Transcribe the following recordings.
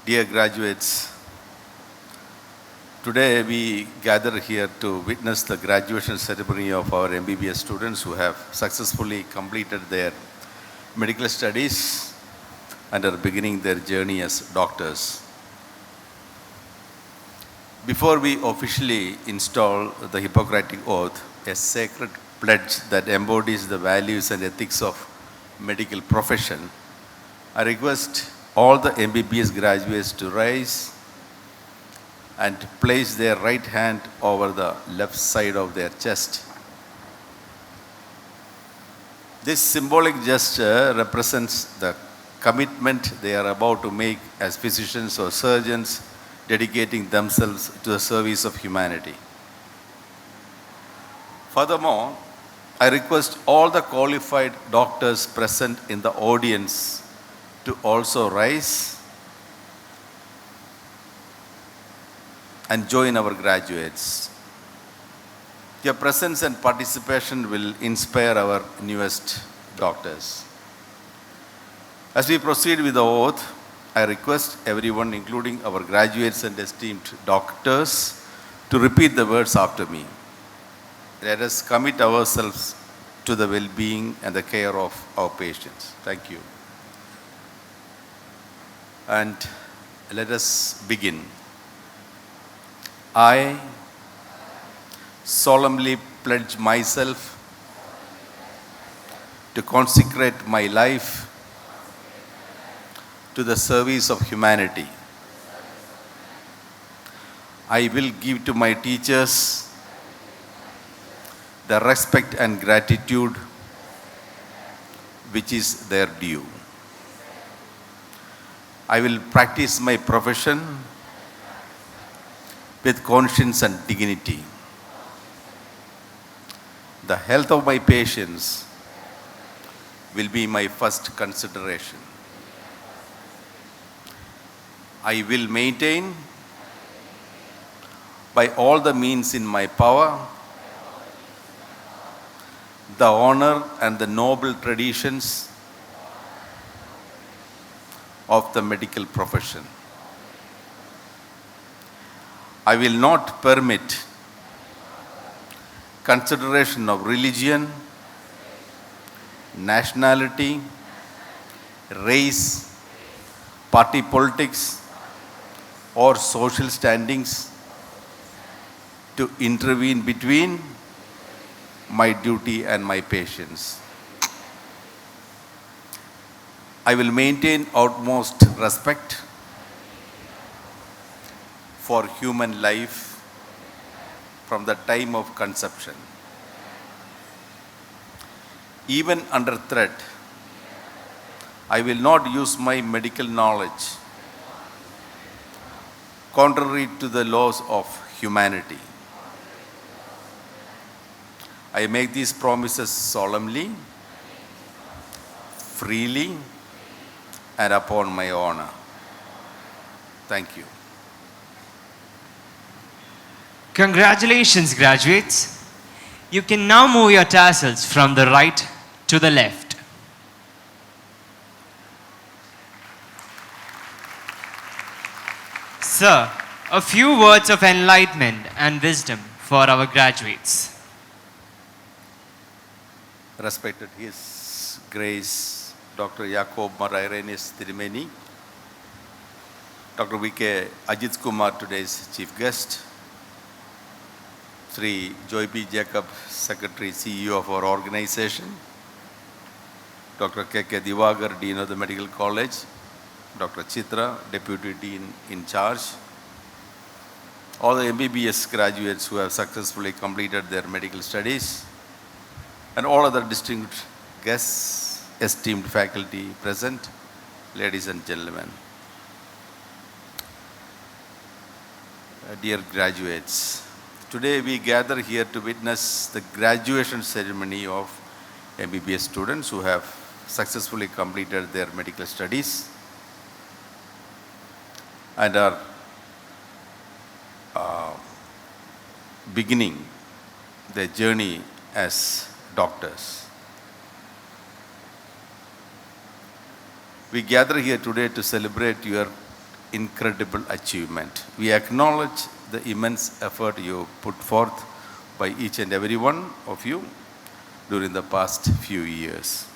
Dear graduates, today we gather here to witness the graduation ceremony of our MBBS students who have successfully completed their medical studies and are beginning their journey as doctors. Before we officially install the Hippocratic Oath, a sacred pledge that embodies the values and ethics of medical profession, I request all the MBBS graduates to rise and place their right hand over the left side of their chest. This symbolic gesture represents the commitment they are about to make as physicians or surgeons, dedicating themselves to the service of humanity. Furthermore, I request all the qualified doctors present in the audience to also rise and join our graduates. Your presence and participation will inspire our newest doctors. As we proceed with the oath, I request everyone, including our graduates and esteemed doctors, to repeat the words after me. Let us commit ourselves to the well-being and the care of our patients. Thank you. And let us begin. I solemnly pledge myself to consecrate my life to the service of humanity. I will give to my teachers the respect and gratitude which is their due. I will practice my profession with conscience and dignity. The health of my patients will be my first consideration. I will maintain by all the means in my power the honor and the noble traditions of the medical profession. I will not permit consideration of religion, nationality, race, party politics, or social standings to intervene between my duty and my patients. I will maintain utmost respect for human life from the time of conception. Even under threat, I will not use my medical knowledge contrary to the laws of humanity. I make these promises solemnly, freely, and upon my honor. Thank you. Congratulations, graduates. You can now move your tassels from the right to the left. Sir, a few words of enlightenment and wisdom for our graduates. Respected His Grace Dr. Jacob Irenis Tirumeni, Dr. V.K. Ajit Kumar, today's chief guest, Sri Joy B. Jacob, Secretary, CEO of our organization, Dr. K.K. Divagar, Dean of the Medical College, Dr. Chitra, Deputy Dean in charge, all the MBBS graduates who have successfully completed their medical studies, and all other distinguished guests, esteemed faculty present, ladies and gentlemen. Dear graduates, today we gather here to witness the graduation ceremony of MBBS students who have successfully completed their medical studies and are beginning their journey as doctors. We gather here today to celebrate your incredible achievement. We acknowledge the immense effort you put forth by each and every one of you during the past few years.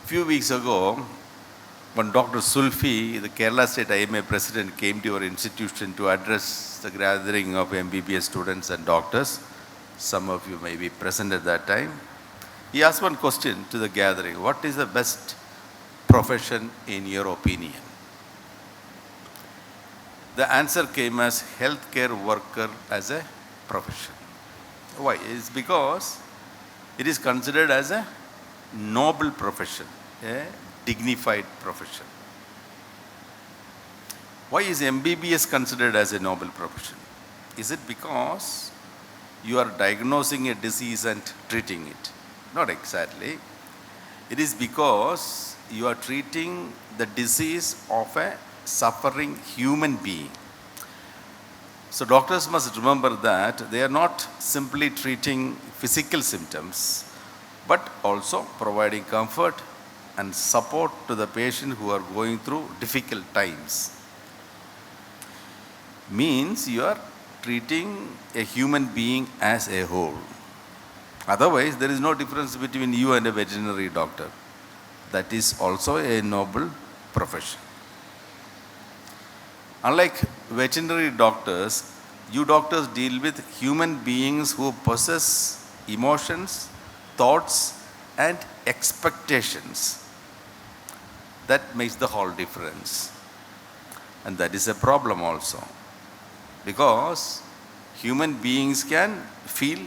Few weeks ago, when Dr. Sulfi, the Kerala State IMA President, came to your institution to address the gathering of MBBS students and doctors, some of you may be present at that time, he asked one question to the gathering: what is the best profession in your opinion? The answer came as healthcare worker as a profession. Why? It's because it is considered as a noble profession, a dignified profession. Why is MBBS considered as a noble profession? Is it because you are diagnosing a disease and treating it? Not exactly. It is because you are treating the disease of a suffering human being. So doctors must remember that they are not simply treating physical symptoms, but also providing comfort and support to the patient who are going through difficult times. Means you are treating a human being as a whole. Otherwise, there is no difference between you and a veterinary doctor. That is also a noble profession. Unlike veterinary doctors, you doctors deal with human beings who possess emotions, thoughts, and expectations. That makes the whole difference. And that is a problem also. Because human beings can feel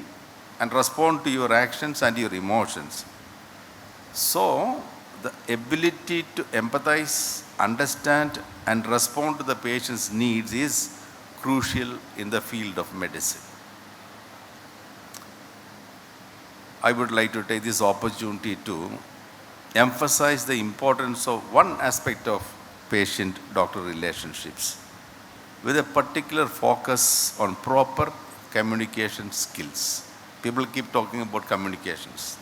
and respond to your actions and your emotions. So, the ability to empathize, understand, and respond to the patient's needs is crucial in the field of medicine. I would like to take this opportunity to emphasize the importance of one aspect of patient-doctor relationships with a particular focus on proper communication skills. People keep talking about communications.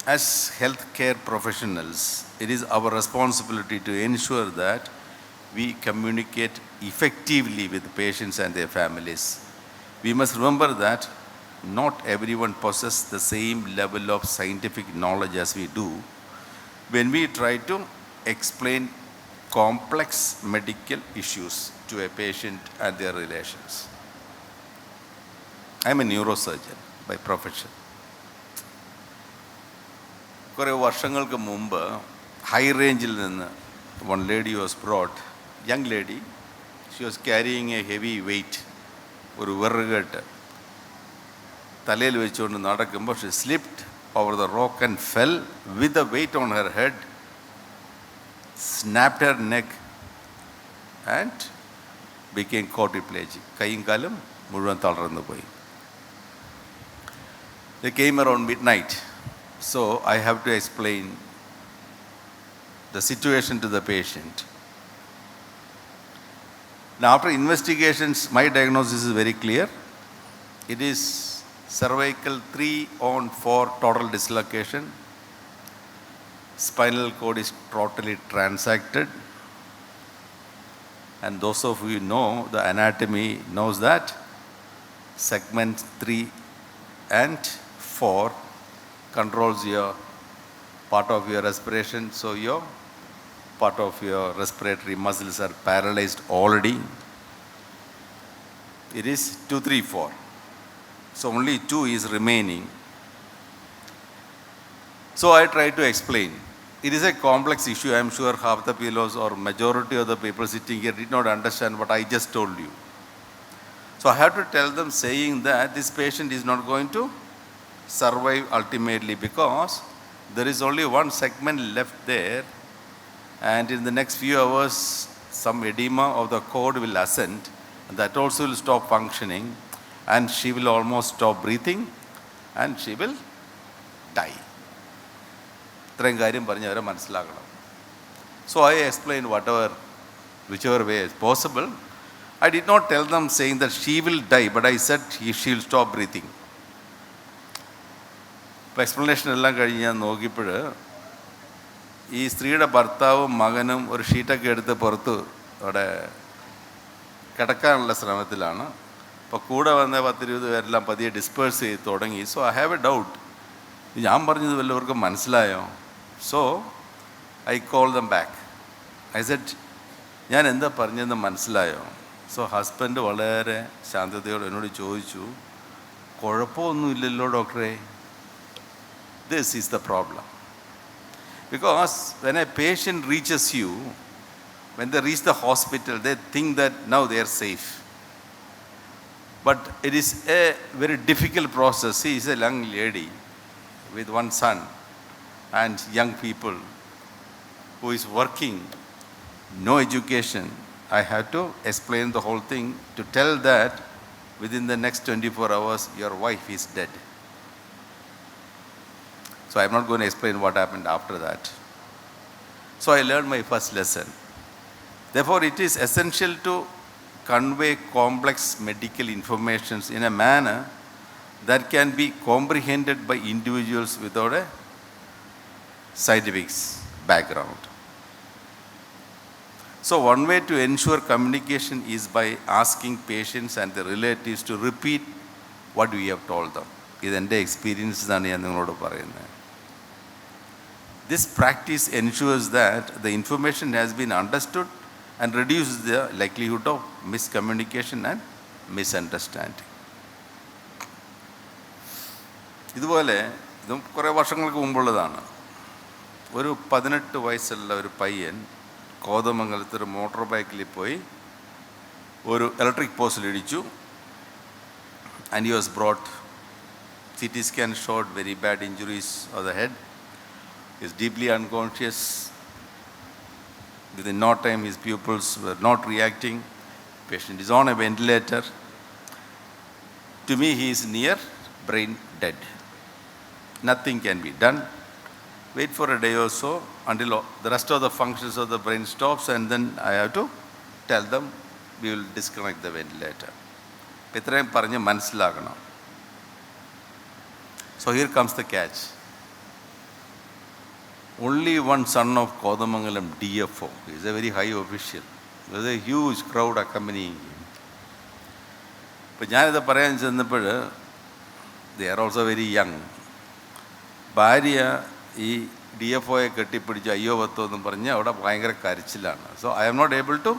As healthcare professionals, it is our responsibility to ensure that we communicate effectively with patients and their families. We must remember that not everyone possesses the same level of scientific knowledge as we do when we try to explain complex medical issues to a patient and their relations. I am a neurosurgeon by profession. കുറേ വർഷങ്ങൾക്ക് മുമ്പ് high റേഞ്ചിൽ നിന്ന് one lady was brought, young lady, she was carrying a heavy weight, ഒരു വിറകെട്ട് തലയിൽ വെച്ചുകൊണ്ട് നടക്കുമ്പോൾ she slipped over the rock and fell with the weight on her head, snapped her neck and became quadriplegic. കൈയും കാലും മുഴുവൻ തളർന്നു പോയി. They came around midnight. So I have to explain the situation to the patient. Now after investigations, my diagnosis is very clear. It is cervical 3-on-4 total dislocation. Spinal cord is totally transected. And those of you who know the anatomy knows that segment 3 and 4 controls your part of your respiration, so your part of your respiratory muscles are paralyzed already. It is 2, 3, 4. So only 2 is remaining. So I try to explain. It is a complex issue. I am sure half the people or majority of the people sitting here did not understand what I just told you. So I have to tell them saying that this patient is not going to survive ultimately because there is only one segment left there, and in the next few hours some edema of the cord will ascend, and that also will stop functioning, and she will almost stop breathing, and she will die. ഇത്രയും കാര്യം പറഞ്ഞ് അവരെ മനസ്സിലാക്കണം. So I explained whichever way is possible. I did not tell them saying that she will die, but I said she will stop breathing. ഇപ്പോൾ explanation എല്ലാം കഴിഞ്ഞ് ഞാൻ നോക്കിയപ്പോൾ ഈ സ്ത്രീയുടെ ഭർത്താവും മകനും ഒരു ഷീറ്റൊക്കെ എടുത്ത് പുറത്ത് അവിടെ കിടക്കാനുള്ള ശ്രമത്തിലാണ്. അപ്പോൾ കൂടെ വന്ന 10-20 പേരെല്ലാം പതിയെ ഡിസ്പേഴ്സ് ചെയ്ത് തുടങ്ങി. So I have a doubt, ഞാൻ പറഞ്ഞത് വല്ലവർക്കും മനസ്സിലായോ? So I call them back. I said, ഞാൻ എന്താ പറഞ്ഞതെന്ന് മനസ്സിലായോ? സോ ഹസ്ബൻഡ് വളരെ ശാന്തതയോടെ എന്നോട് ചോദിച്ചു, കുഴപ്പമൊന്നുമില്ലല്ലോ ഡോക്ടറെ? This is the problem. Because when a patient reaches you, when they reach the hospital, they think that now they are safe. But it is a very difficult process. She is a young lady with one son and young people who is working, no education. I have to explain the whole thing to tell that within the next 24 hours your wife is dead. So I'm not going to explain what happened after that. So I learned my first lesson. Therefore, it is essential to convey complex medical information in a manner that can be comprehended by individuals without a scientific background. So one way to ensure communication is by asking patients and their relatives to repeat what we have told them. ഇതെൻ്റെ experience ആണ് ഞാൻ നിങ്ങളോട് പറയുന്നത്. This practice ensures that the information has been understood and reduces the likelihood of miscommunication and misunderstanding. ഇതുപോലെ ഇതും കുറേ വർഷങ്ങൾക്ക് മുമ്പുള്ളതാണ്. ഒരു 18 വയസ്സുള്ള ഒരു പയ്യൻ കോതമംഗലത്ത് ഒരു മോട്ടോർ ബൈക്കിൽ പോയി ഒരു ഇലക്ട്രിക് പോസ്റ്റിൽ ഇടിച്ചു. and he was brought. CT scan showed very bad injuries of the head. He is deeply unconscious. Within no time, his pupils were not reacting. Patient is on a ventilator. To me, he is near brain dead. Nothing can be done. Wait for a day or so until the rest of the functions of the brain stops, and then I have to tell them we will disconnect the ventilator. ഇത്രയും പറഞ്ഞ് മനസ്സിലാക്കണം. So here comes the catch. Only one son of Kodamangalam DFO. He is a very high official. There is a huge crowd accompanying him. ഇപ്പം ഞാനിത് പറയാൻ ചെന്നപ്പോൾ they are also very young. ഭാര്യ ഈ DFOയെ കെട്ടിപ്പിടിച്ച് അയ്യോ പത്തോ എന്നും പറഞ്ഞ് അവിടെ ഭയങ്കര കരച്ചിലാണ്. So I am not able to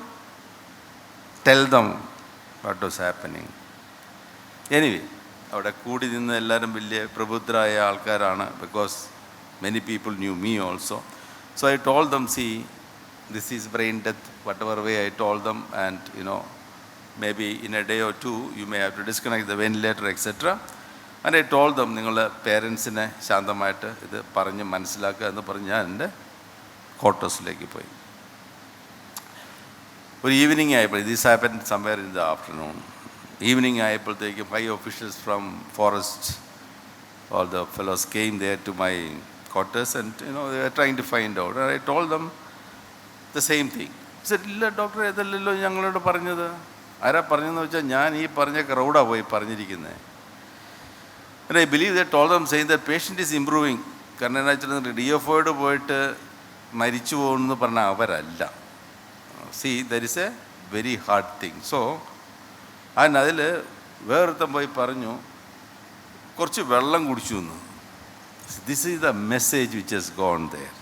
tell them what was happening. Anyway, അവിടെ കൂടി നിന്ന് എല്ലാവരും വലിയ പ്രബുദ്ധരായ ആൾക്കാരാണ്. because many people knew me also. So I told them, see, this is brain death, whatever way I told them, and maybe in a day or two you may have to disconnect the ventilator, etc. And I told them, നിങ്ങളുടെ പേരൻസിനെ ശാന്തമായിട്ട് ഇത് പറഞ്ഞ് മനസ്സിലാക്കുക എന്ന് പറഞ്ഞ് ഞാൻ എൻ്റെ ക്വാർട്ടേഴ്സിലേക്ക് പോയി. ഒരു ഈവനിങ് ആയപ്പോൾ, this happened somewhere in the afternoon. Evening ആയപ്പോഴത്തേക്കും 5 officials from forest, all the fellows came there to my quarters, and they were trying to find out. And I told them the same thing. I said, ഇല്ല doctor, ഇതല്ലല്ലോ ഞങ്ങളോട് പറഞ്ഞത്. ആരാ പറഞ്ഞതെന്ന് വെച്ചാൽ ഞാൻ ഈ പറഞ്ഞ ക്രൗഡാണ് പോയി പറഞ്ഞിരിക്കുന്നത്. And I believe they told them saying that patient is improving. കാരണം എന്താ വെച്ചിട്ടുണ്ടെങ്കിൽ DFOയോട് പോയിട്ട് മരിച്ചു പോകുമെന്ന് പറഞ്ഞാൽ അവരല്ല. See, there is a very hard thing. So അതിൽ വേറൊരുത്തം പോയി പറഞ്ഞു കുറച്ച് വെള്ളം കുടിച്ചു എന്ന്. This is the message which has gone there.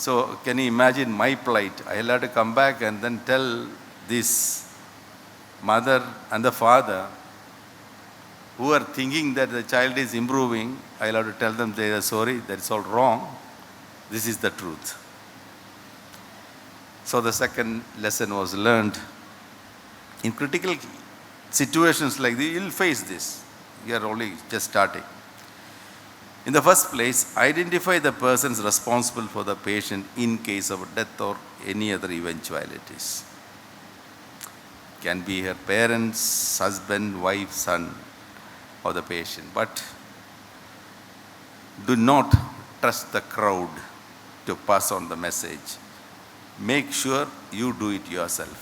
So can you imagine my plight? I'll have to come back and then tell this mother and the father who are thinking that the child is improving. I'll have to tell them they are sorry, that's all wrong. This is the truth. So the second lesson was learned. In critical situations like this, you'll face this. You are only just starting. In the first place, identify the persons responsible for the patient in case of death or any other eventualities. Can be her parents, husband, wife, son. of the patient. But do not trust the crowd to pass on the message. Make sure you do it yourself.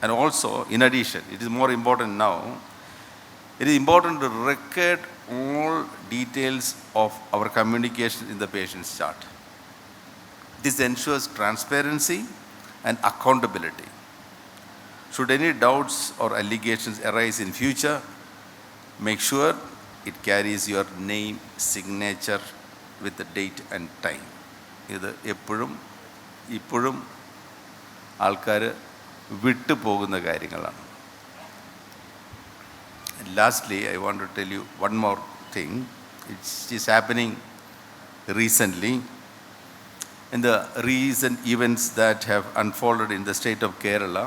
And also, in addition, it is more important now, it is important to record all details of our communication in the patient's chart. This ensures transparency and accountability. Should any doubts or allegations arise in future, make sure it carries your name, signature with the date and time. ഇത് എപ്പോഴും ഇപ്പോഴും ആൾക്കാർ വിട്ടു പോകുന്ന കാര്യങ്ങളാണ്. Lastly, I want to tell you one more thing. It is happening recently. In the recent events that have unfolded in the state of Kerala,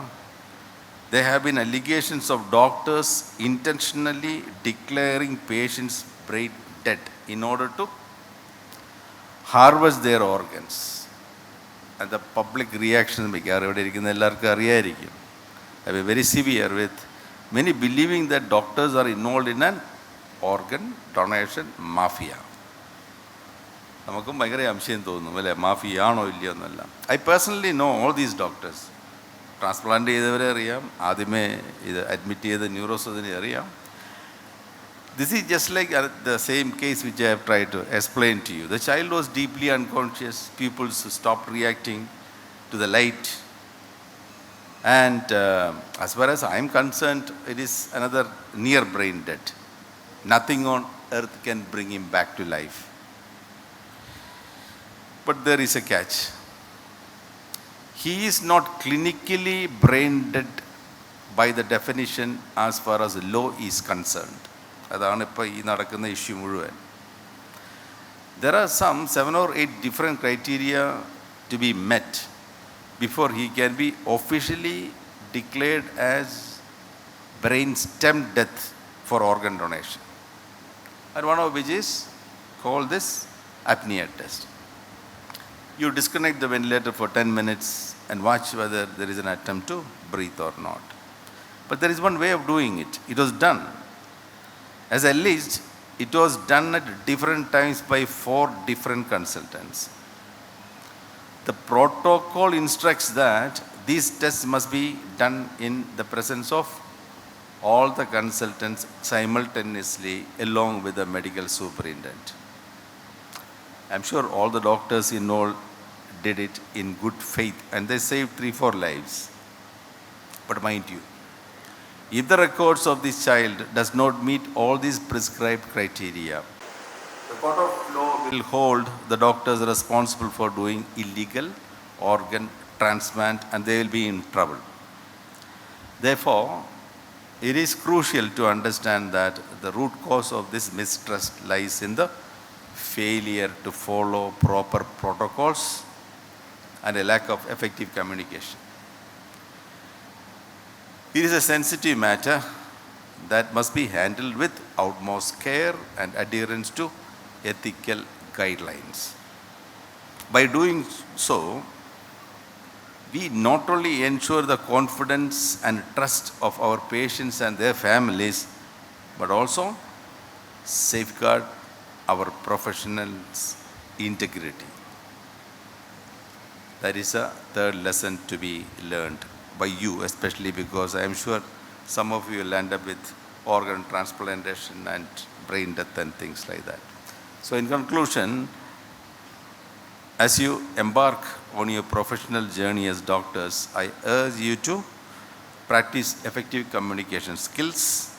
there have been allegations of doctors intentionally declaring patients brain dead in order to harvest their organs. And the public reaction have been very severe, with many believing that doctors are involved in an organ donation mafia. നമുക്കും ഭയങ്കര സംശയം തോന്നും അല്ലേ, മാഫിയാണോ ഇല്ലയോ എന്നല്ല. I personally know all these doctors. Transplant ചെയ്തവരെ അറിയാം, ആദ്യമേ ഇത് അഡ്മിറ്റ് ചെയ്ത ന്യൂറോസർജനെ അറിയാം. This is just like the same case which I have tried to explain to you. The child was deeply unconscious. Pupils stopped reacting to the light. And as far as I am concerned, it is another near brain dead. Nothing on earth can bring him back to life. But there is a catch. He is not clinically brain dead by the definition as far as law is concerned. അതാണ് ഇപ്പോൾ ഈ നടക്കുന്ന issue മുഴുവൻ. There are some 7 or 8 different criteria to be met before he can be officially declared as brain stem death for organ donation. And one of which is called this apnea test. You disconnect the ventilator for 10 minutes and watch whether there is an attempt to breathe or not. But there is one way of doing it. It was done. As a list, it was done at different times by 4 different consultants. The protocol instructs that these tests must be done in the presence of all the consultants simultaneously along with the medical superintendent. I'm sure all the doctors involved did it in good faith and they saved 3-4 lives. But mind you, if the records of this child does not meet all these prescribed criteria, the court of law will hold the doctors responsible for doing illegal organ transplant and they will be in trouble. Therefore, it is crucial to understand that the root cause of this mistrust lies in the failure to follow proper protocols and a lack of effective communication. It is a sensitive matter that must be handled with utmost care and adherence to ethical guidelines. By doing so, we not only ensure the confidence and trust of our patients and their families, but also safeguard our professionals' integrity. That is a third lesson to be learned by you, especially because I am sure some of you will end up with organ transplantation and brain death and things like that. So in conclusion, as you embark on your professional journey as doctors, I urge you to practice effective communication skills.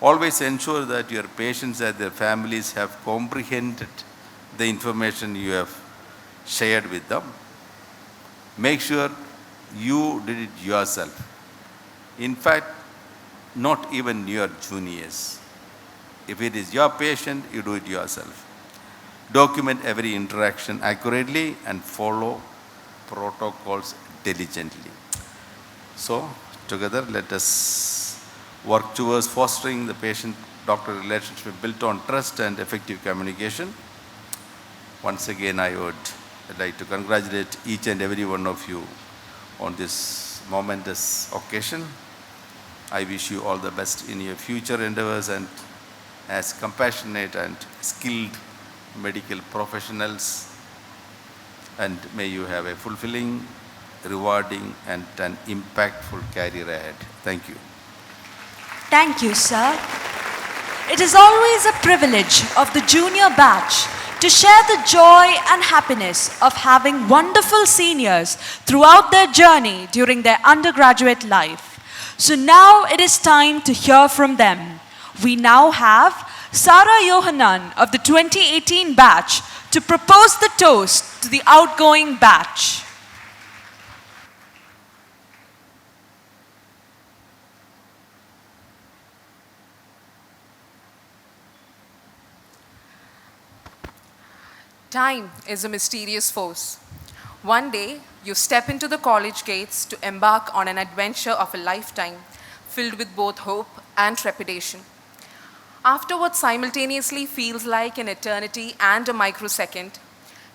Always ensure that your patients and their families have comprehended the information you have shared with them. Make sure you did it yourself. In fact, not even your juniors. If it is your patient, you do it yourself. Document every interaction accurately and follow protocols diligently. So, together, let us work towards fostering the patient-doctor relationship built on trust and effective communication. Once again, I would like to congratulate each and every one of you on this momentous occasion. I wish you all the best in your future endeavors, and as compassionate and skilled medical professionals, and may you have a fulfilling, rewarding and an impactful career ahead. Thank you. Thank you, sir. It is always a privilege of the junior batch to share the joy and happiness of having wonderful seniors throughout their journey during their undergraduate life. So now it is time to hear from them. We now have Sarah Johanan of the 2018 batch to propose the toast to the outgoing batch. Time is a mysterious force. One day, you step into the college gates to embark on an adventure of a lifetime filled with both hope and trepidation. After what simultaneously feels like an eternity and a microsecond,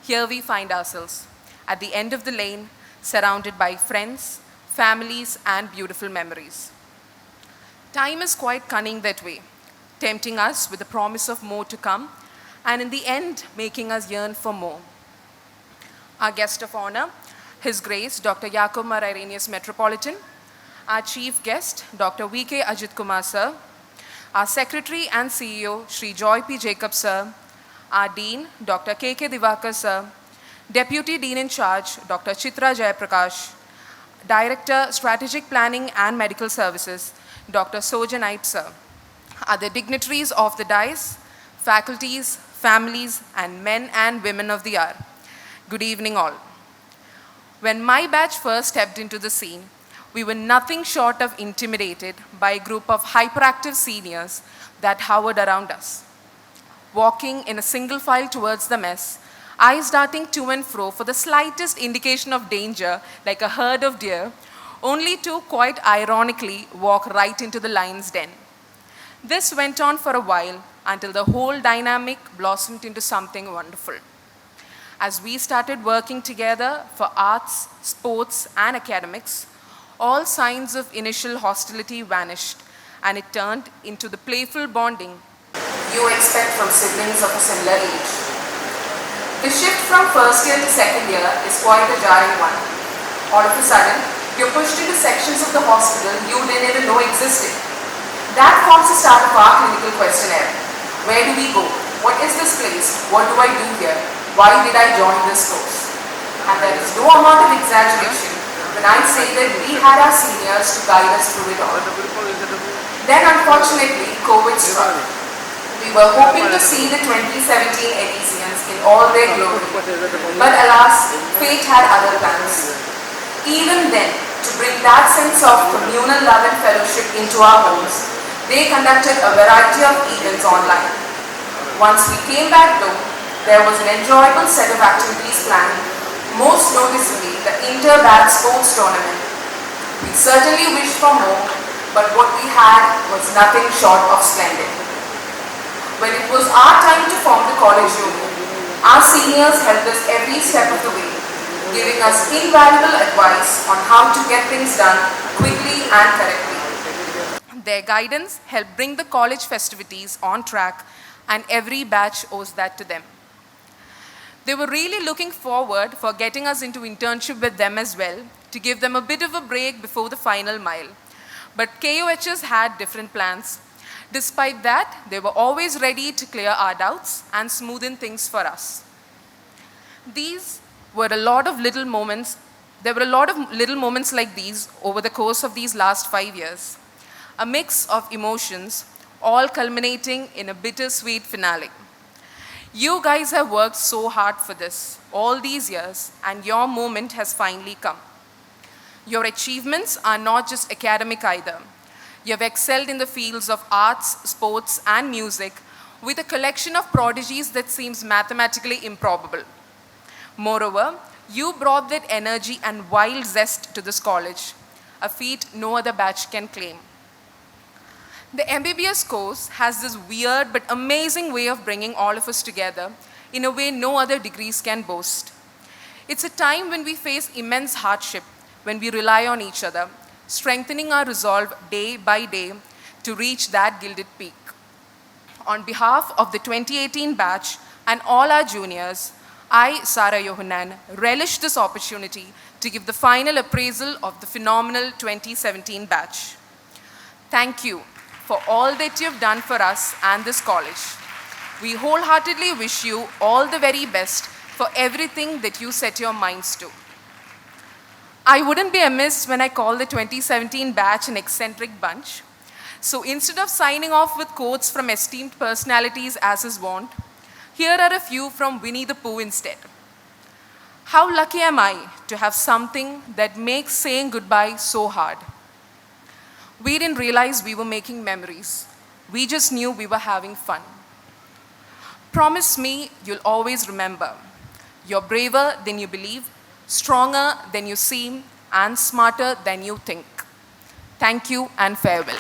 here we find ourselves at the end of the lane, surrounded by friends, families, and beautiful memories. Time is quite cunning that way, tempting us with the promise of more to come, and in the end, making us yearn for more. Our guest of honor, His Grace Dr. Yakumar Irenius Metropolitan, our chief guest, Dr. V.K. Ajit Kumar sir, our secretary and CEO, Shri Joy P. Jacob sir, our dean, Dr. K.K. Divakar sir, deputy dean in charge, Dr. Chitra Jayaprakash, director, strategic planning and medical services, Dr. Soja Knight sir, other dignitaries of the dais, faculties, families, and men and women of the hour. Good evening all. When my batch first stepped into the scene, we were nothing short of intimidated by a group of hyperactive seniors that hovered around us. Walking in a single file towards the mess, eyes darting to and fro for the slightest indication of danger like a herd of deer, only to quite ironically walk right into the lion's den. This went on for a while until the whole dynamic blossomed into something wonderful. As we started working together for arts, sports, and academics, all signs of initial hostility vanished, and it turned into the playful bonding you expect from siblings of a similar age. The shift from first year to second year is quite a jarring one. All of a sudden, you're pushed into sections of the hospital you didn't even know existed. That forms the start of our clinical questionnaire. Where do we go? What is this place? What do I do here? Why did I join this course? And there is no amount of exaggeration when I say that we had our seniors to guide us through it all. Then unfortunately, COVID struck. We were hoping to see the 2017 Elysians in all their glory, but alas, fate had other plans. Even then, to bring that sense of communal love and fellowship into our homes, they conducted a variety of events online. Once we came back though, there was an enjoyable set of activities planned, most noticeably the inter-batch sports tournament. We certainly wished for more, but what we had was nothing short of splendid. When it was our time to form the college union, our seniors helped us every step of the way, giving us invaluable advice on how to get things done quickly and correctly. Their guidance helped bring the college festivities on track, and every batch owes that to them. They were really looking forward for getting us into internship with them as well, to give them a bit of a break before the final mile. But KOHs had different plans. Despite that, they were always ready to clear our doubts and smoothen things for us. These were a lot of little moments. There were a lot of little moments like these over the course of these last 5 years. A mix of emotions, all culminating in a bittersweet finale. You guys have worked so hard for this all these years, and your moment has finally come. Your achievements are not just academic either. You have excelled in the fields of arts, sports, and music with a collection of prodigies that seems mathematically improbable. Moreover, you brought that energy and wild zest to this college, a feat no other batch can claim. The MBBS course has this weird but amazing way of bringing all of us together in a way no other degrees can boast. It's a time when we face immense hardship, when we rely on each other, strengthening our resolve day by day to reach that gilded peak. On behalf of the 2018 batch and all our juniors, I, Sarah Yohanan, relish this opportunity to give the final appraisal of the phenomenal 2017 batch. Thank you for all that you have done for us and this college. We wholeheartedly wish you all the very best for everything that you set your minds to. I wouldn't be amiss when I call the 2017 batch an eccentric bunch. So instead of signing off with quotes from esteemed personalities as is wont, here are a few from Winnie the Pooh instead. How lucky am I to have something that makes saying goodbye so hard? We didn't realize we were making memories. We just knew we were having fun. Promise me you'll always remember. You're braver than you believe, stronger than you seem, and smarter than you think. Thank you and farewell.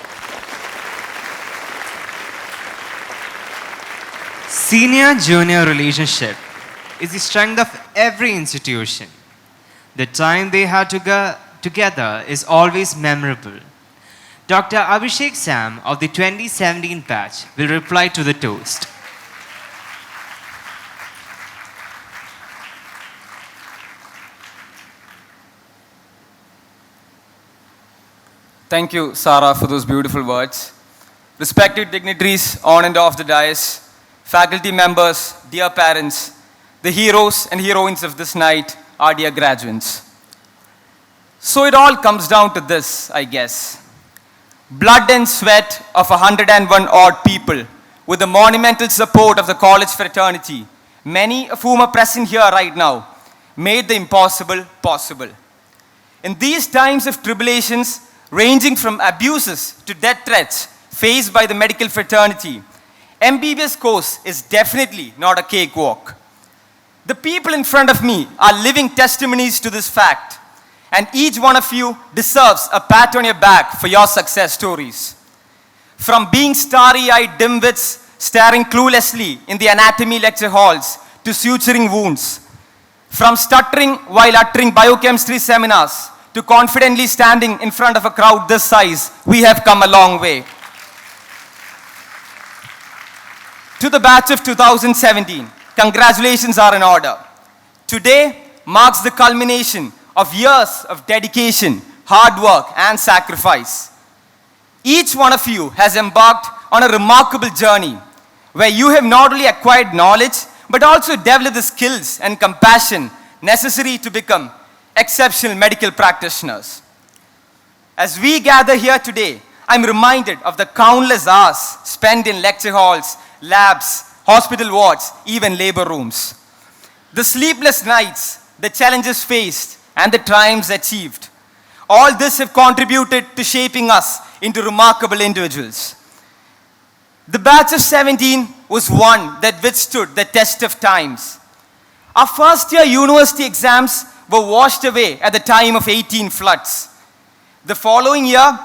Senior-junior relationship is the strength of every institution. The time they had together is always memorable. Dr. Abhishek Sam of the 2017 batch will reply to the toast. Thank you, Sarah, for those beautiful words. Respected dignitaries on and off the dais, faculty members, dear parents, the heroes and heroines of this night, our dear graduates. So it all comes down to this, I guess. Blood and sweat of 101 odd people with the monumental support of the college fraternity, many of whom are present here right now, made the impossible possible. In these times of tribulations, ranging from abuses to death threats faced by the medical fraternity, MBBS course is definitely not a cakewalk. The people in front of me are living testimonies to this fact, and each one of you deserves a pat on your back for your success stories. From being starry-eyed dimwits staring cluelessly in the anatomy lecture halls to suturing wounds, from stuttering while uttering biochemistry seminars to confidently standing in front of a crowd this size, we have come a long way. To the batch of 2017, congratulations are in order. Today marks the culmination of years of dedication, hard work, and sacrifice. Each one of you has embarked on a remarkable journey where you have not only acquired knowledge, but also developed the skills and compassion necessary to become exceptional medical practitioners. As we gather here today, I'm reminded of the countless hours spent in lecture halls, labs, hospital wards, even labor rooms. The sleepless nights, the challenges faced, and the triumphs achieved. All this have contributed to shaping us into remarkable individuals. The batch of 17 was one that withstood the test of times. Our first year university exams were washed away at the time of 18 floods. The following year,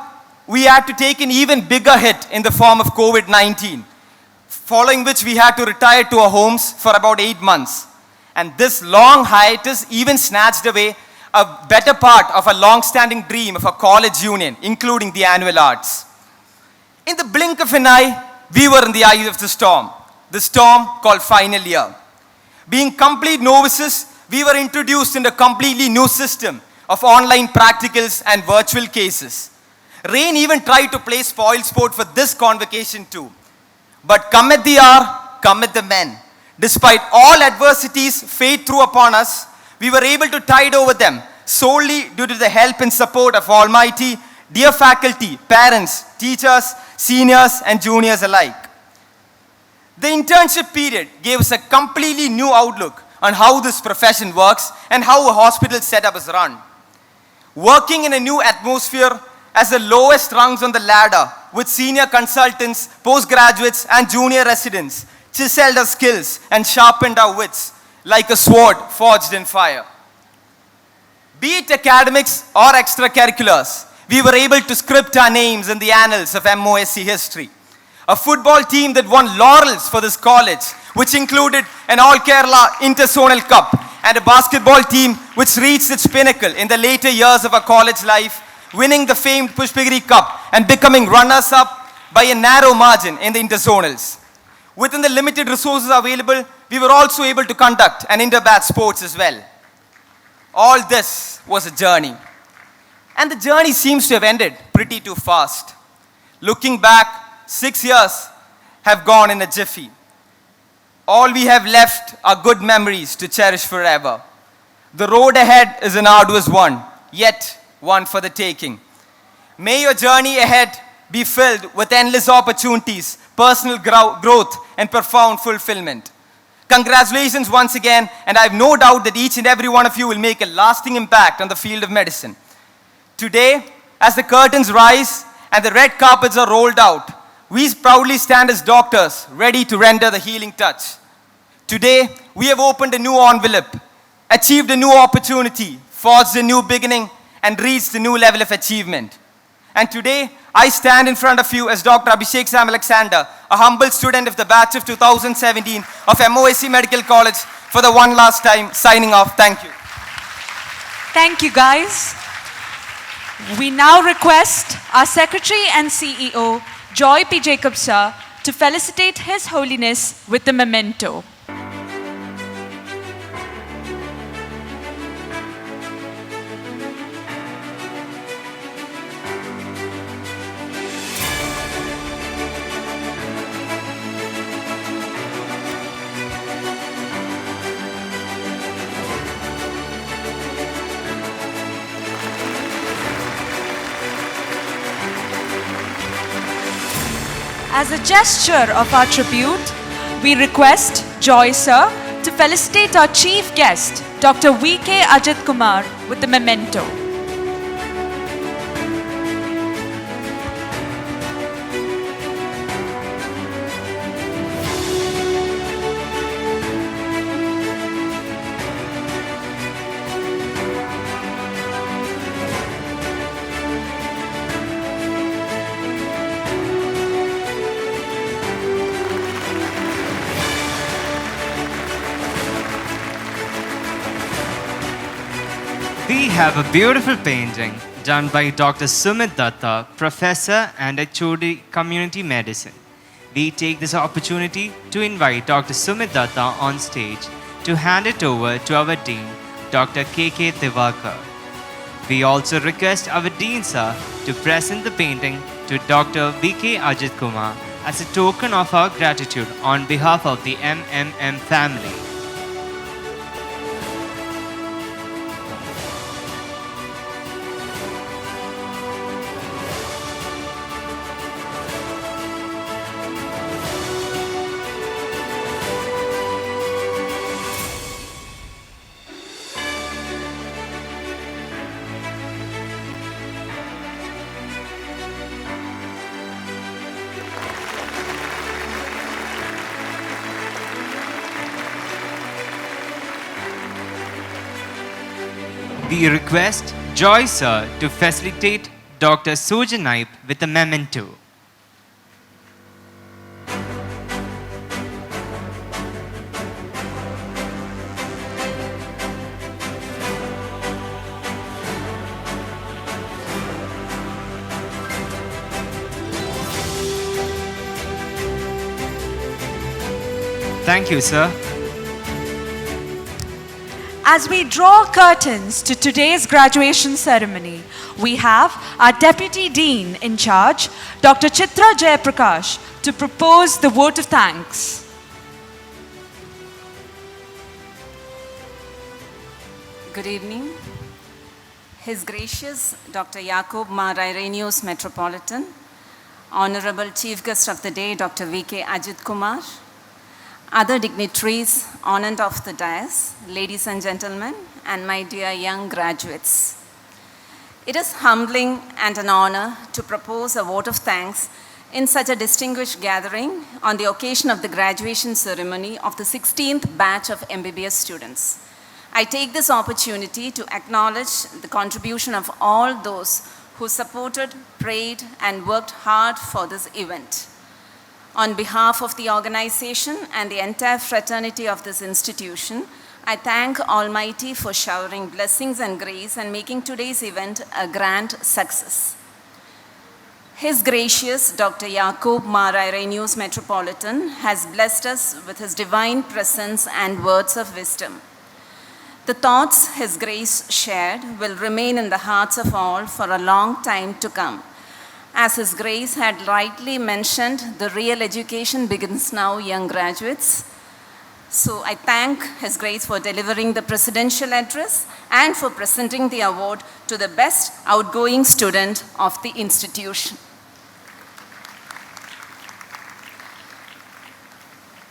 we had to take an even bigger hit in the form of COVID-19, following which we had to retire to our homes for about 8 months. And this long hiatus even snatched away a better part of a long-standing dream of a college union, including the annual arts. In the blink of an eye, we were in the eye of the storm called final year. Being complete novices, we were introduced in a completely new system of online practicals and virtual cases. Rain even tried to play spoilsport for this convocation too. But cometh the hour, cometh the men. Despite all adversities fate threw upon us, we were able to tide over them solely due to the help and support of Almighty, dear faculty, parents, teachers, seniors, and juniors alike. The internship period gave us a completely new outlook on how this profession works and how a hospital setup is run. Working in a new atmosphere as the lowest rungs on the ladder with senior consultants, postgraduates, and junior residents chiseled our skills and sharpened our wits like a sword forged in fire. Be it academics or extracurriculars, we were able to script our names in the annals of MOSC history. A football team that won laurels for this college, which included an All-Kerala Interzonal Cup, and a basketball team which reached its pinnacle in the later years of our college life winning the famed Pushpagiri Cup and becoming runners-up by a narrow margin in the interzonals. Within the limited resources available, we were also able to conduct an inter-batch sports as well. All this was a journey. And the journey seems to have ended pretty too fast. Looking back, 6 years have gone in a jiffy. All we have left are good memories to cherish forever. The road ahead is an arduous one, yet one for the taking. May your journey ahead be filled with endless opportunities, personal growth, and profound fulfillment. Congratulations once again, and I have no doubt that each and every one of you will make a lasting impact on the field of medicine. Today, as the curtains rise and the red carpets are rolled out, we proudly stand as doctors, ready to render the healing touch. Today, we have opened a new envelope, achieved a new opportunity, forged a new beginning, and reached a new level of achievement. And today, I stand in front of you as Dr. Abhishek Sam Alexander, a humble student of the batch of 2017 of MOSc Medical College, for the one last time, signing off. Thank you. Thank you, guys. We now request our Secretary and CEO, Joy P. Jacob sir, to felicitate His Holiness with the memento. As a gesture of our tribute, we request Joy sir to felicitate our chief guest, Dr. V.K. Ajit Kumar, with the memento. We have a beautiful painting done by Dr. Sumit Datta, Professor and HOD Community Medicine. We take this opportunity to invite Dr. Sumit Datta on stage to hand it over to our Dean, Dr. K.K. Divakar. We also request our Dean Sir to present the painting to Dr. V.K. Ajit Kumar as a token of our gratitude on behalf of the MMM family. We request Joy Sir to facilitate Dr. Sujan Naip with a memento. Thank you, sir. As we draw curtains to today's graduation ceremony, we have our Deputy Dean in charge, Dr. Chitra Jayaprakash, to propose the vote of thanks. Good evening. His Gracious Dr. Jacob Mar Irenaeus Metropolitan, Honorable Chief Guest of the Day, Dr. V.K. Ajit Kumar, other dignitaries honored of the dais, ladies and gentlemen, and my dear young graduates. It is humbling and an honor to propose a vote of thanks in such a distinguished gathering on the occasion of the graduation ceremony of the 16th batch of MBBS students. I take this opportunity to acknowledge the contribution of all those who supported, prayed, and worked hard for this event. On behalf of the organization and the entire fraternity of this institution, I thank Almighty for showering blessings and grace and making today's event a grand success. His gracious Dr. Jacob Mar Irenaeus Metropolitan has blessed us with his divine presence and words of wisdom. The thoughts His Grace shared will remain in the hearts of all for a long time to come. As His Grace had rightly mentioned, the real education begins now, young graduates. So I thank His Grace for delivering the presidential address and for presenting the award to the best outgoing student of the institution.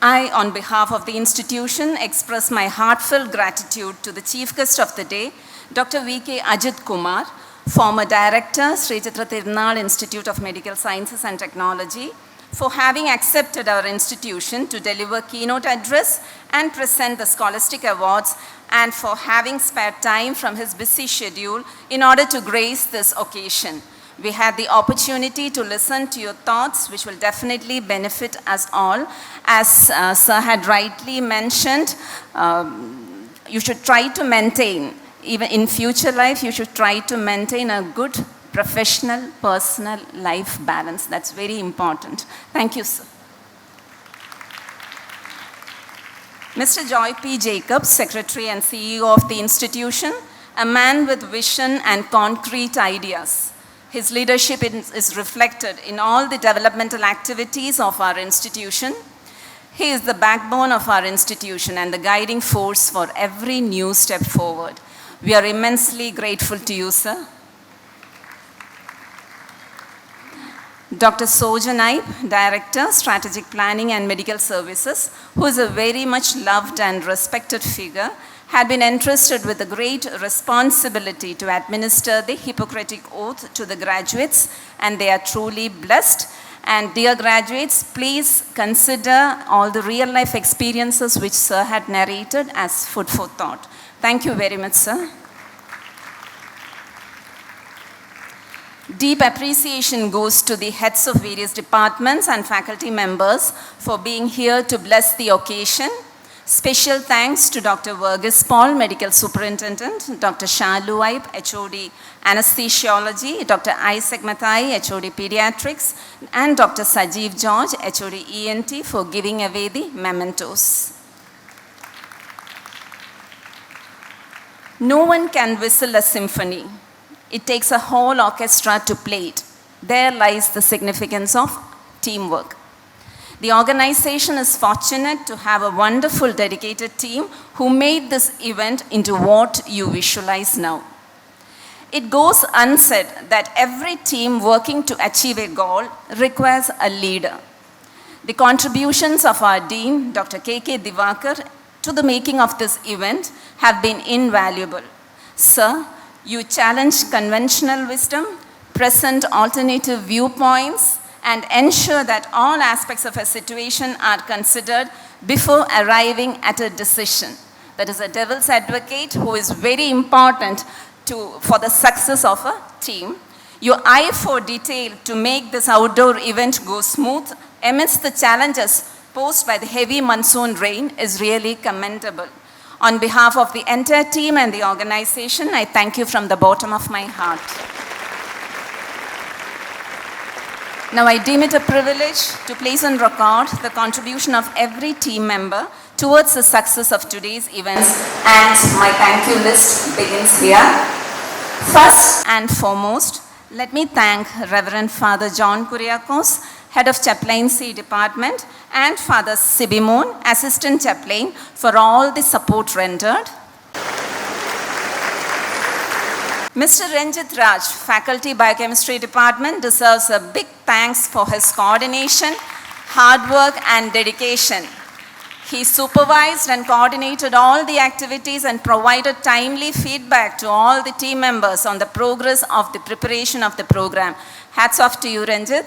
I, on behalf of the institution, express my heartfelt gratitude to the Chief Guest of the Day, Dr. V.K. Ajit Kumar, former Director, Sri Chitra Tirunal Institute of Medical Sciences and Technology, for having accepted our institution to deliver keynote address and present the scholastic awards, and for having spared time from his busy schedule in order to grace this occasion. We had the opportunity to listen to your thoughts, which will definitely benefit us all. As Sir had rightly mentioned, you should try to maintain, even in future life, you should try to maintain a good professional, personal life balance. That's very important. Thank you, sir. Mr. Joy P. Jacobs, Secretary and CEO of the institution, a man with vision and concrete ideas. His leadership is reflected in all the developmental activities of our institution. He is the backbone of our institution and the guiding force for every new step forward. We are immensely grateful to you, sir. Dr. Soja Naib, Director, Strategic Planning and Medical Services, who is a very much loved and respected figure, had been entrusted with the great responsibility to administer the Hippocratic Oath to the graduates, and they are truly blessed. And dear graduates, please consider all the real-life experiences which Sir had narrated as food for thought. Thank you very much, sir. Deep appreciation goes to the heads of various departments and faculty members for being here to bless the occasion. Special thanks to Dr. Verghese Paul, Medical Superintendent, Dr. Shalu Aib, HOD Anesthesiology, Dr. Isaac Mathai, HOD Pediatrics, and Dr. Sajeev George, HOD ENT, for giving away the mementos. No one can whistle a symphony. It takes a whole orchestra to play it. There lies the significance of teamwork. The organization is fortunate to have a wonderful dedicated team who made this event into what you visualize now. It goes unsaid that every team working to achieve a goal requires a leader. The contributions of our Dean, Dr. K.K. Divakar, to the making of this event have been invaluable. Sir, you challenge conventional wisdom, present alternative viewpoints, and ensure that all aspects of a situation are considered before arriving at a decision. That is a devil's advocate who is very important for the success of a team. Your eye for detail to make this outdoor event go smooth amidst the challenges posed by the heavy monsoon rain is really commendable. On behalf of the entire team and the organization, I thank you from the bottom of my heart. Now I deem it a privilege to place on record the contribution of every team member towards the success of today's events, and my thank you list begins here. First and foremost, let me thank Reverend Father John Kuriakos, Head of Chaplaincy Department, and Father Sibimon, Assistant Chaplain, for all the support rendered. Mr. Ranjit Raj, Faculty Biochemistry Department, deserves a big thanks for his coordination, hard work, and dedication. He supervised and coordinated all the activities and provided timely feedback to all the team members on the progress of the preparation of the program. Hats off to you, Ranjit.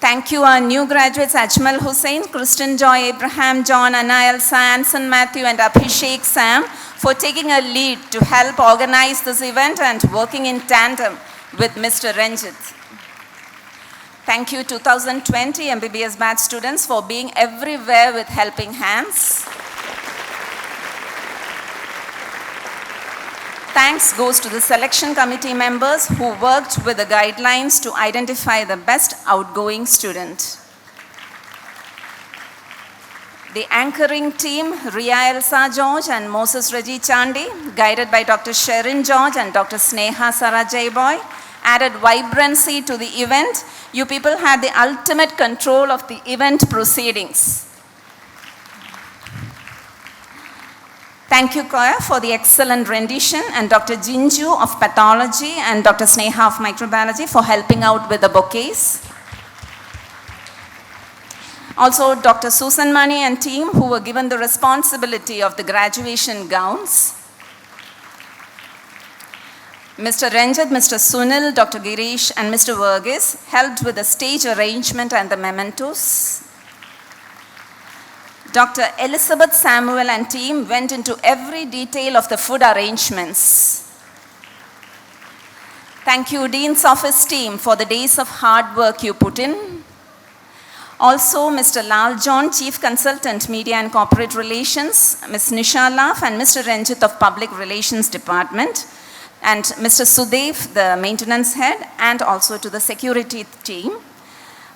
Thank you, our new graduates, Ajmal Hussain, Kristen Joy, Abraham, John, Anna Elsa, Anson Matthew, and Abhishek Sam, for taking a lead to help organize this event and working in tandem with Mr. Ranjit. Thank you, 2020 MBBS batch students, for being everywhere with helping hands. Thanks goes to the selection committee members who worked with the guidelines to identify the best outgoing student. The anchoring team, Ria Elsa George and Moses Reggie Chandi, guided by Dr. Sherin George and Dr. Sneha Sarajay Boy, added vibrancy to the event. You people had the ultimate control of the event proceedings. Thank you, Koya, for the excellent rendition, and Dr. Jinju of Pathology and Dr. Sneha of Microbiology for helping out with the bouquets. Also, Dr. Susan Mani and team who were given the responsibility of the graduation gowns. Mr. Ranjit, Mr. Sunil, Dr. Girish, and Mr. Verghese helped with the stage arrangement and the mementos. Dr. Elizabeth Samuel and team went into every detail of the food arrangements. Thank you, Dean's Office team, for the days of hard work you put in. Also, Mr. Lal John, Chief Consultant, Media and Corporate Relations, Ms. Nisha Laf, and Mr. Ranjit of Public Relations Department, and Mr. Sudev, the Maintenance Head, and also to the security team.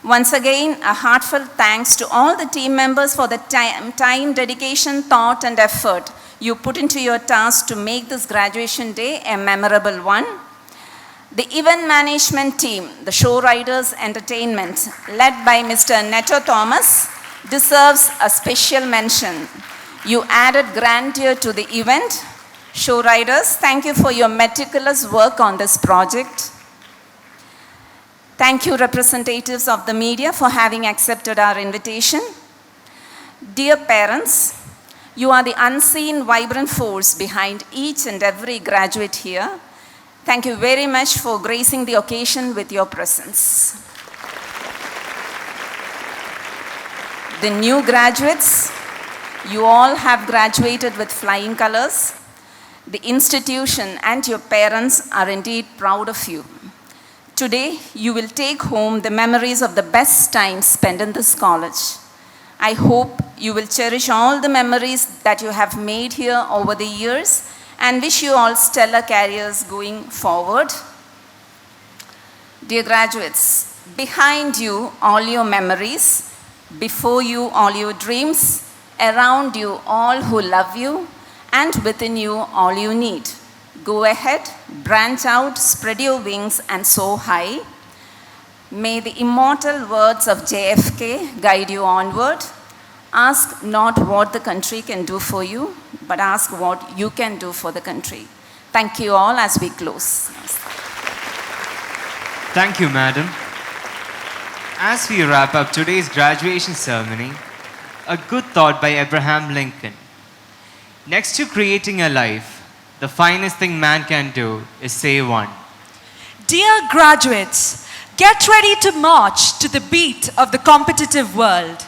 Once again, a heartfelt thanks to all the team members for the time, dedication, thought, and effort you put into your task to make this graduation day a memorable one. The event management team, the Show Riders Entertainment, led by Mr. Neto Thomas, deserves a special mention. You added grandeur to the event. Show Riders, thank you for your meticulous work on this project. Thank you, representatives of the media, for having accepted our invitation. Dear parents, you are the unseen, vibrant force behind each and every graduate here. Thank you very much for gracing the occasion with your presence. The new graduates, you all have graduated with flying colors. The institution and your parents are indeed proud of you. Today, you will take home the memories of the best time spent in this college. I hope you will cherish all the memories that you have made here over the years, and wish you all stellar careers going forward. Dear graduates, behind you all your memories, before you all your dreams, around you all who love you, and within you all you need. Go ahead, branch out, spread your wings, and soar high. May the immortal words of JFK guide you onward. Ask not what the country can do for you, but ask what you can do for the country. Thank you all as we close. Thank you, madam. As we wrap up today's graduation ceremony, a good thought by Abraham Lincoln. Next to creating a life, the finest thing man can do is save one. Dear graduates, get ready to march to the beat of the competitive world.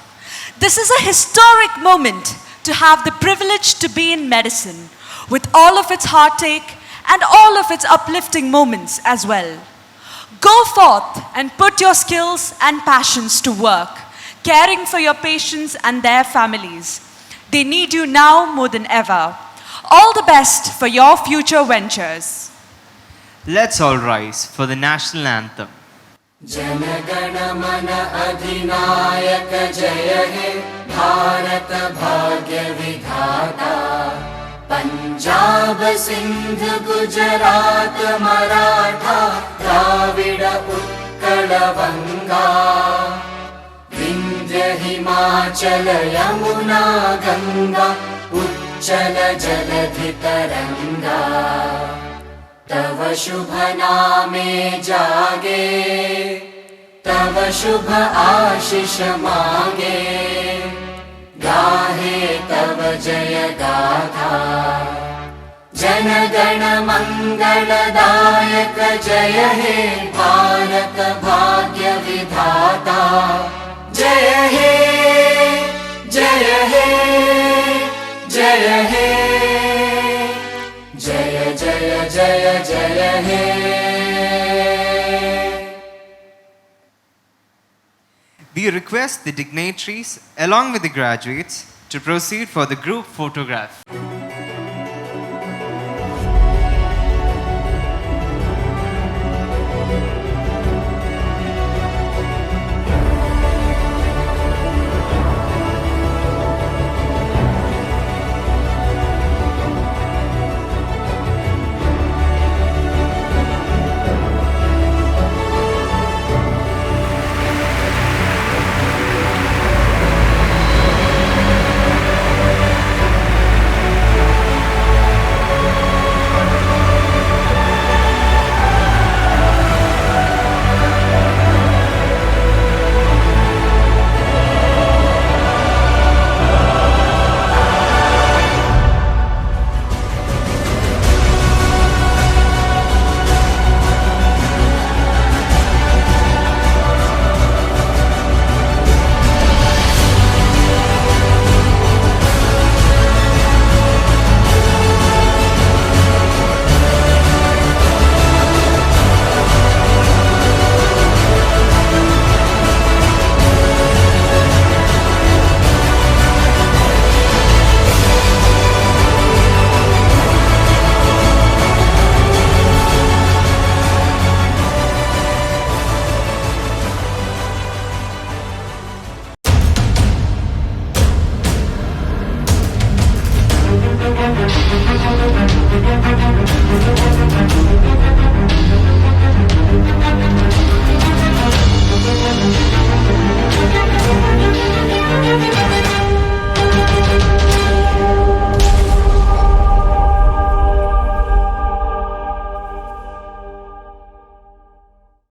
This is a historic moment to have the privilege to be in medicine, with all of its heartache and all of its uplifting moments as well. Go forth and put your skills and passions to work, caring for your patients and their families. They need you now more than ever. All the best for your future ventures. Let's all rise for the national anthem. जनगण मन अधिनायक जय हे भारत भाग्य विधाता पंजाब सिंध गुजरात मराठा द्राविड उत्कल बंगा विंध्य हिमाचल यमुना गंगा उच्चल जलधि तरंगा तव शुभ नामे जागे तव शुभ आशीष मांगे गाहे तव जय गाथा जन गण मंगलदायक जय हे भारत भाग्य विधाता जय हे जय हे जय हे जय जय जय जय हे We request the dignitaries along with the graduates to proceed for the group photograph.